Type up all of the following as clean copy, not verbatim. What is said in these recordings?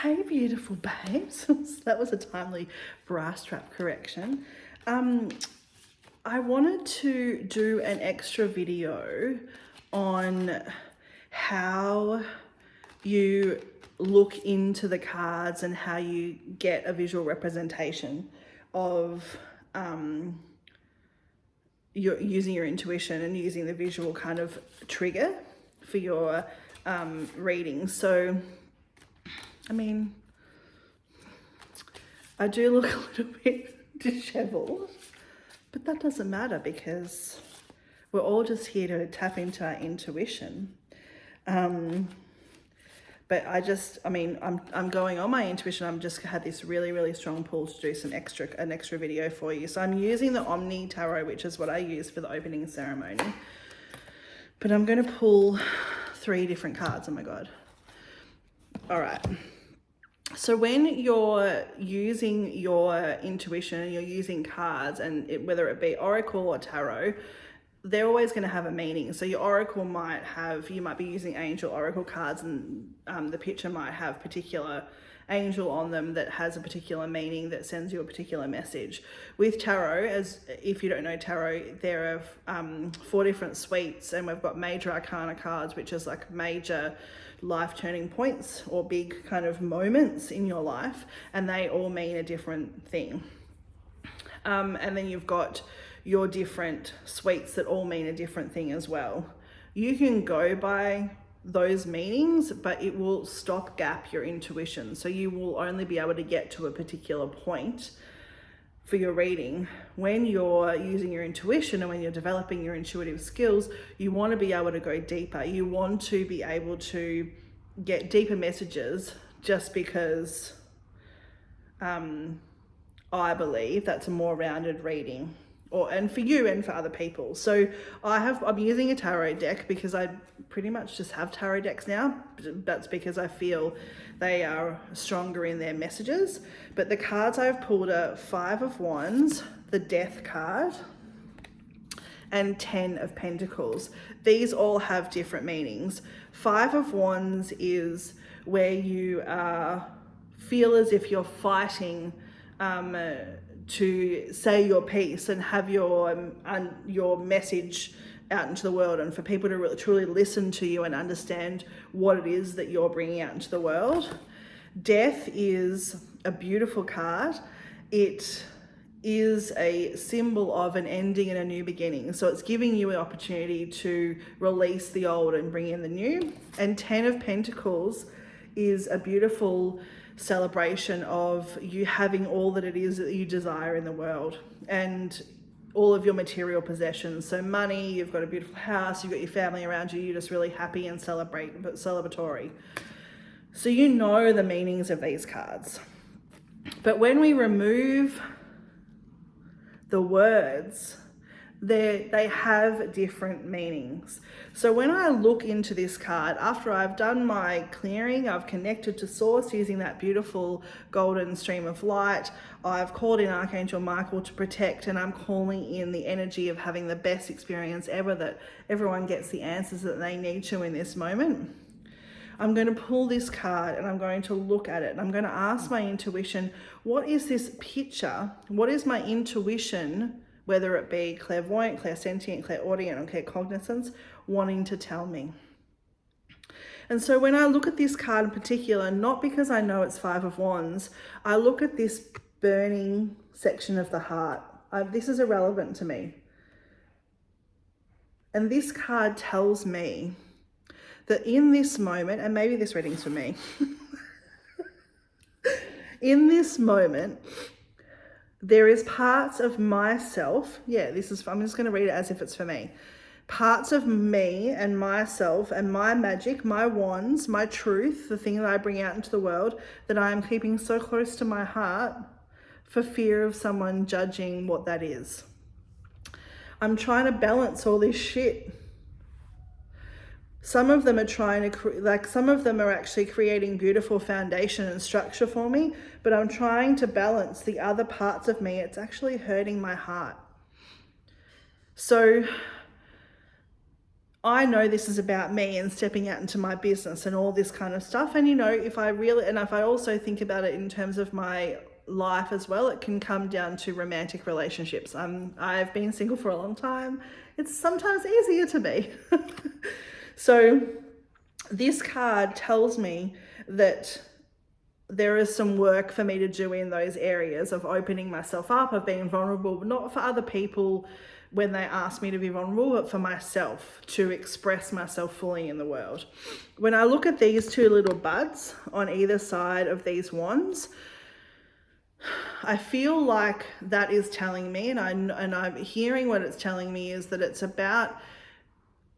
Hey, beautiful babes. That was a timely bra strap correction. I wanted to do an extra video on how you look into the cards and how you get a visual representation of using your intuition and using the visual kind of trigger for your reading. So, I mean, I do look a little bit disheveled, but that doesn't matter because we're all just here to tap into our intuition. But I'm going on my intuition. I'm just had this really strong pull to do an extra video for you. So I'm using the Omni Tarot, which is what I use for the opening ceremony. But I'm going to pull 3 different cards. Oh my God. All right. So when you're using your intuition and you're using cards, and whether it be Oracle or Tarot, they're always going to have a meaning. So your Oracle you might be using Angel Oracle cards, and the picture might have particular angel on them that has a particular meaning that sends you a particular message. With Tarot, as if you don't know Tarot, there are 4 different suites, and we've got Major Arcana cards, which is like major life turning points or big kind of moments in your life, and they all mean a different thing. And then you've got your different suites that all mean a different thing as well. You can go by those meanings, but it will stop gap your intuition. So you will only be able to get to a particular point for your reading. When you're using your intuition and when you're developing your intuitive skills, you want to be able to go deeper. You want to be able to get deeper messages, just because I believe that's a more rounded reading, and for you and for other people. So I'm using a tarot deck because I pretty much just have tarot decks now. That's because I feel they are stronger in their messages. But the cards I've pulled are 5 of Wands, the Death card, and 10 of Pentacles. These all have different meanings. 5 of Wands is where you feel as if you're fighting to say your piece and have your message out into the world, and for people to really truly listen to you and understand what it is that you're bringing out into the world. Death is a beautiful card. It is a symbol of an ending and a new beginning. So it's giving you an opportunity to release the old and bring in the new. And 10 of Pentacles is a beautiful celebration of you having all that it is that you desire in the world and all of your material possessions. So money, you've got a beautiful house, you've got your family around you, you're just really happy and celebratory. So you know the meanings of these cards. But when we remove the words, they have different meanings. So when I look into this card, after I've done my clearing, I've connected to source using that beautiful golden stream of light, I've called in Archangel Michael to protect, and I'm calling in the energy of having the best experience ever, that everyone gets the answers that they need to in this moment. I'm going to pull this card and I'm going to look at it, and I'm going to ask my intuition, what is this picture? What is my intuition, whether it be clairvoyant, clairsentient, clairaudient, or claircognizance, wanting to tell me? And so when I look at this card in particular, not because I know it's 5 of Wands, I look at this burning section of the heart. This is irrelevant to me. And this card tells me that in this moment, and maybe this reading's for me, in this moment, there is parts of myself. I'm just going to read it as if it's for me. Parts of me and myself and my magic, my wands, my truth, the thing that I bring out into the world, that I am keeping so close to my heart for fear of someone judging what that is. I'm trying to balance all this shit. Some of them are some of them are actually creating beautiful foundation and structure for me, but I'm trying to balance the other parts of me. It's actually hurting my heart. So I know this is about me and stepping out into my business and all this kind of stuff. And, you know, if I also think about it in terms of my life as well, it can come down to romantic relationships. I've been single for a long time. It's sometimes easier to be. So this card tells me that there is some work for me to do in those areas of opening myself up, of being vulnerable, not for other people when they ask me to be vulnerable, but for myself to express myself fully in the world. When I look at these two little buds on either side of these wands, I feel like that is telling me, and I'm hearing what it's telling me is that it's about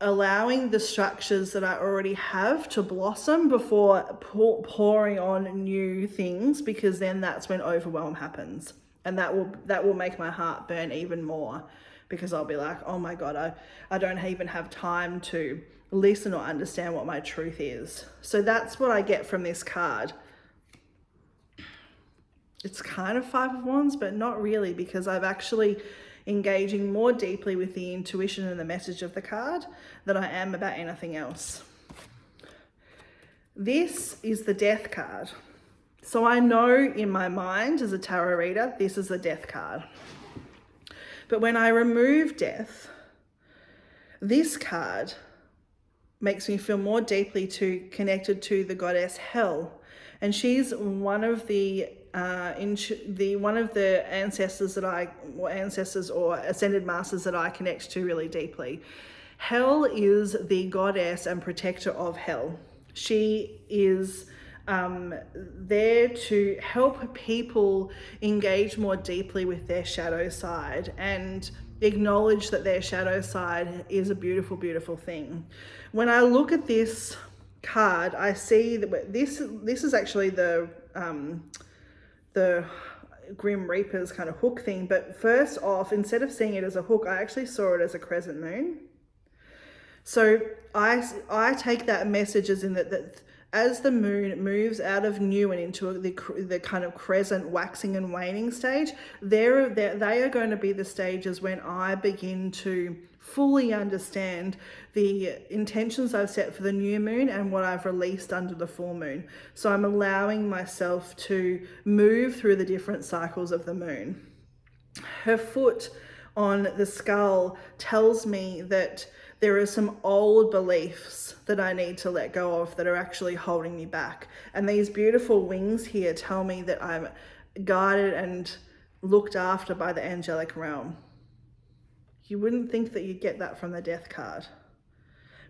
allowing the structures that I already have to blossom before pouring on new things, because then that's when overwhelm happens, and that will make my heart burn even more, because I'll be like, oh my God, I don't even have time to listen or understand what my truth is. So that's what I get from this card. It's kind of Five of Wands, but not really, because I've actually engaging more deeply with the intuition and the message of the card than I am about anything else. This is the Death card. So I know in my mind as a tarot reader, this is the Death card. But when I remove Death, this card makes me feel more deeply connected to the goddess Hel. And she's one of the ancestors or ascended masters that I connect to really deeply. Hel is the goddess and protector of Hell. She is there to help people engage more deeply with their shadow side and acknowledge that their shadow side is a beautiful, beautiful thing. When I look at this card, I see that this is actually the Grim Reaper's kind of hook thing. But first off, instead of seeing it as a hook, I actually saw it as a crescent moon. So I take that message as in that as the moon moves out of new and into the kind of crescent waxing and waning stage, they are going to be the stages when I begin to fully understand the intentions I've set for the new moon and what I've released under the full moon. So I'm allowing myself to move through the different cycles of the moon. Her foot on the skull tells me that there are some old beliefs that I need to let go of that are actually holding me back. And these beautiful wings here tell me that I'm guided and looked after by the angelic realm. You wouldn't think that you'd get that from the Death card.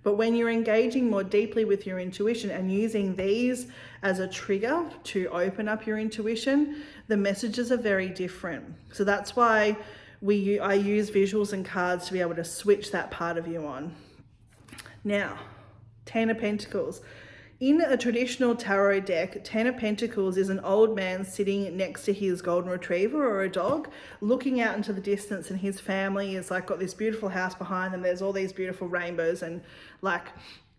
But when you're engaging more deeply with your intuition and using these as a trigger to open up your intuition, the messages are very different. So that's why I use visuals and cards to be able to switch that part of you on. Now, Ten of Pentacles. In a traditional tarot deck, Ten of Pentacles is an old man sitting next to his golden retriever or a dog, looking out into the distance, and his family is like got this beautiful house behind them. There's all these beautiful rainbows, and like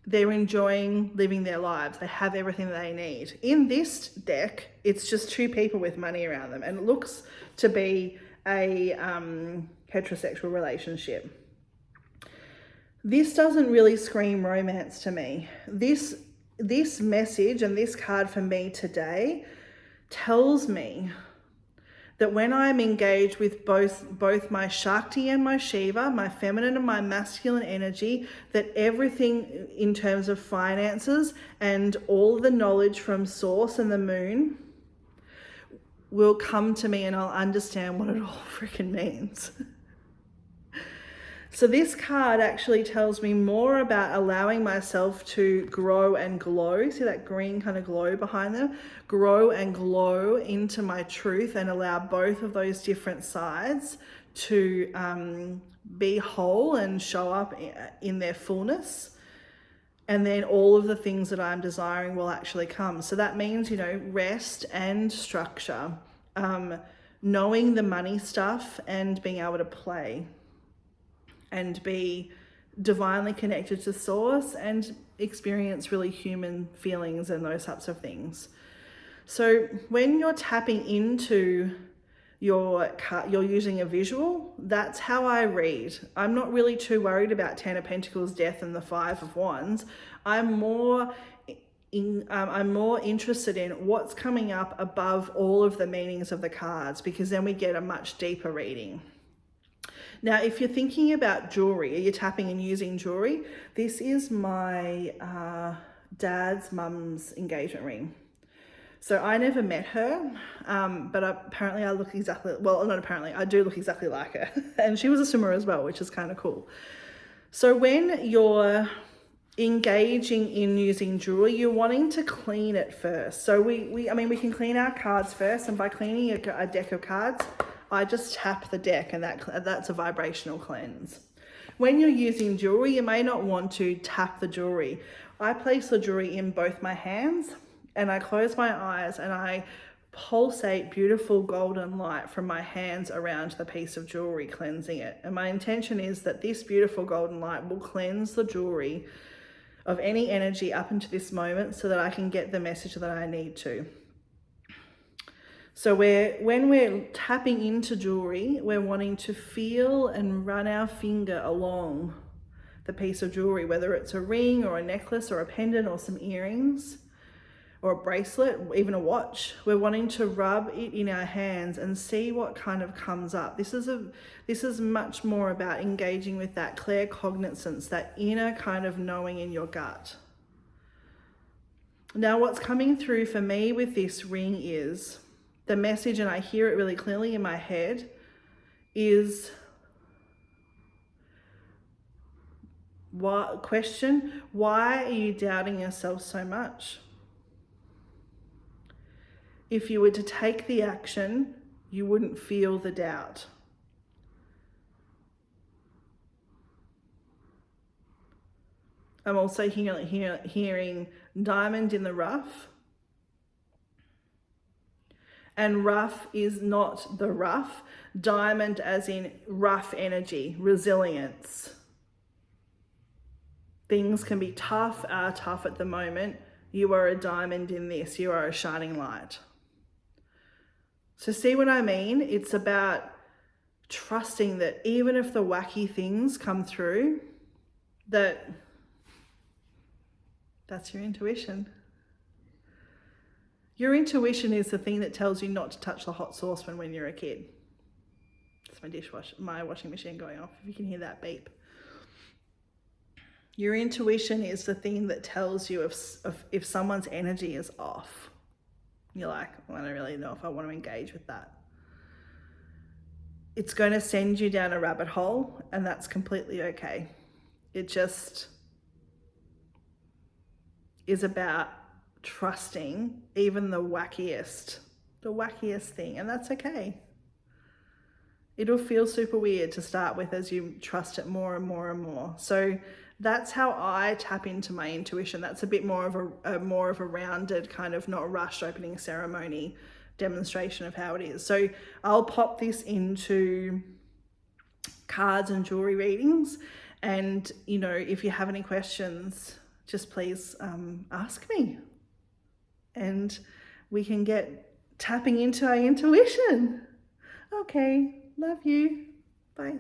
they're enjoying living their lives. They have everything that they need. In this deck, it's just two people with money around them, and it looks to be a heterosexual relationship. This doesn't really scream romance to me. This message and this card for me today tells me that when I'm engaged with both my Shakti and my Shiva, my feminine and my masculine energy, that everything in terms of finances and all the knowledge from Source and the moon will come to me, and I'll understand what it all freaking means. So this card actually tells me more about allowing myself to grow and glow. See that green kind of glow behind them? Grow and glow into my truth and allow both of those different sides to be whole and show up in their fullness. And then all of the things that I'm desiring will actually come. So that means, you know, rest and structure, knowing the money stuff and being able to play and be divinely connected to Source and experience really human feelings and those types of things. So when you're tapping into you're using a visual, that's how I read. I'm not really too worried about Ten of Pentacles, Death, and the Five of Wands. I'm more interested in what's coming up above all of the meanings of the cards, because then we get a much deeper reading. Now, if you're thinking about jewelry, you're tapping and using jewelry, this is my dad's mum's engagement ring. So I never met her, but apparently I look exactly, well, not apparently, I do look exactly like her. And she was a swimmer as well, which is kind of cool. So when you're engaging in using jewelry, you're wanting to clean it first. So we can clean our cards first, and by cleaning a deck of cards, I just tap the deck, and that's a vibrational cleanse. When you're using jewelry, you may not want to tap the jewelry. I place the jewelry in both my hands, and I close my eyes, and I pulsate beautiful golden light from my hands around the piece of jewelry, cleansing it. And my intention is that this beautiful golden light will cleanse the jewelry of any energy up into this moment, so that I can get the message that I need to. So when we're tapping into jewelry, we're wanting to feel and run our finger along the piece of jewelry, whether it's a ring or a necklace or a pendant or some earrings or a bracelet, even a watch. We're wanting to rub it in our hands and see what kind of comes up. This is much more about engaging with that claircognizance, that inner kind of knowing in your gut. Now, what's coming through for me with this ring is the message, and I hear it really clearly in my head, is why are you doubting yourself so much? If you were to take the action, you wouldn't feel the doubt. I'm also hearing diamond in the rough. And rough is not the rough. Diamond as in rough energy, resilience. Things can be tough, are tough at the moment. You are a diamond in this. You are a shining light. So see what I mean? It's about trusting that even if the wacky things come through, that's your intuition. Your intuition is the thing that tells you not to touch the hot saucepan when you're a kid. It's my washing machine going off, if you can hear that beep. Your intuition is the thing that tells you if someone's energy is off. You're like, well, I don't really know if I want to engage with that. It's going to send you down a rabbit hole, and that's completely okay. It just is about trusting even the wackiest thing, and that's okay. It'll feel super weird to start with as you trust it more and more and more. So that's how I tap into my intuition. That's a bit more of a rounded kind of, not rushed opening ceremony demonstration of how it is. So I'll pop this into cards and jewelry readings, and if you have any questions, just please ask me. And we can get tapping into our intuition. Okay, love you. Bye.